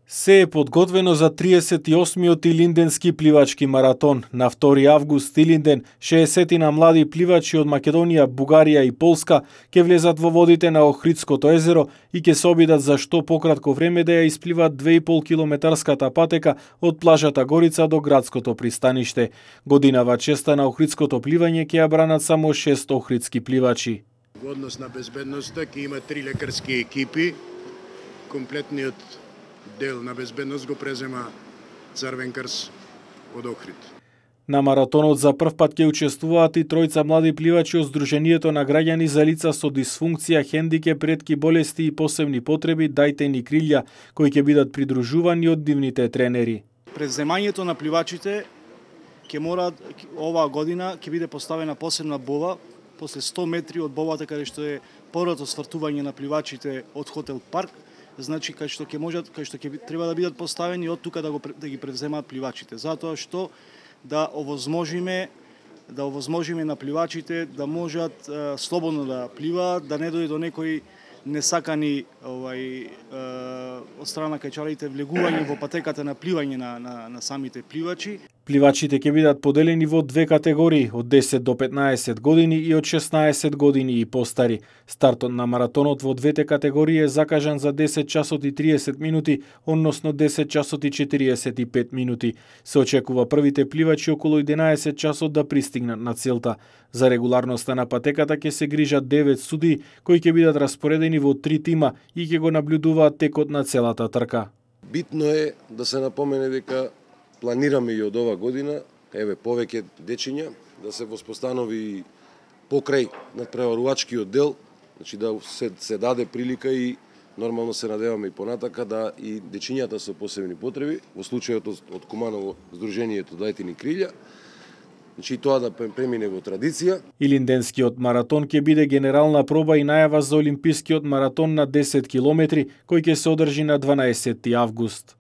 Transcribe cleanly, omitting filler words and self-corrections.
Се е подготвено за 38-миот Илинденски пливачки маратон. На 2 август Илинден 60 млади пливачи од Македонија, Бугарија и Полска ќе влезат во водите на Охридското езеро и ќе се обидат за што пократко време да ја испливат 2,5 километарската патека од плажата Горица до градското пристаниште. Годинава честа на Охридското пливање ќе ја бранат само 6 охридски пливачи. Во однос на безбедноста ќе има 3 лекарски екипи. Комплетниот дел на безбедност го презема Црвен крст од Охрид. На маратонот за прв пат ќе учествуваат и тројца млади пливачи од Сдруженијето на граѓани за лица со дисфункција, хендикеп, ретки болести и посебни потреби Дајте ни крилја, кои ќе бидат придружувани од дивните тренери. Преземањето на пливачите ќе мора оваа година ќе биде поставена посебна бова после 100 метри од бовата каде што е порото свртување на пливачите од хотел Парк. Значи кај што ќе треба да бидат поставени од тука да ги превземаат пливачите, затоа што да овозможиме на пливачите да можат слободно да пливаат, да не дојде до некои несакани од страна кајчарите влегување во патеката на пливање на самите пливачи. Пливачите ќе бидат поделени во две категории, од 10 до 15 години и од 16 години и постари. Стартот на маратонот во двете категории е закажан за 10 часот и 30 минути, односно 10 часот и 45 минути. Се очекува првите пливачи околу 11 часот да пристигнат на целта. За регуларноста на патеката ќе се грижат 9 судии, кои ќе бидат распоредени во 3 тима и ќе го наблюдуваат текот на целата трка. Битно е да се напомене дека планираме и од ова година, повеќе дечиња, да се воспостанови покрај надпреварувачкиот дел, значи да се даде прилика и нормално се надеваме и понатака да и дечињата со посебни потреби, во случајот од Куманово Сдруженијето Дајте ни крилја, значи тоа да премине во традиција. Илинденскиот маратон ќе биде генерална проба и најава за Олимпискиот маратон на 10 километри, кој ќе се одржи на 12 август.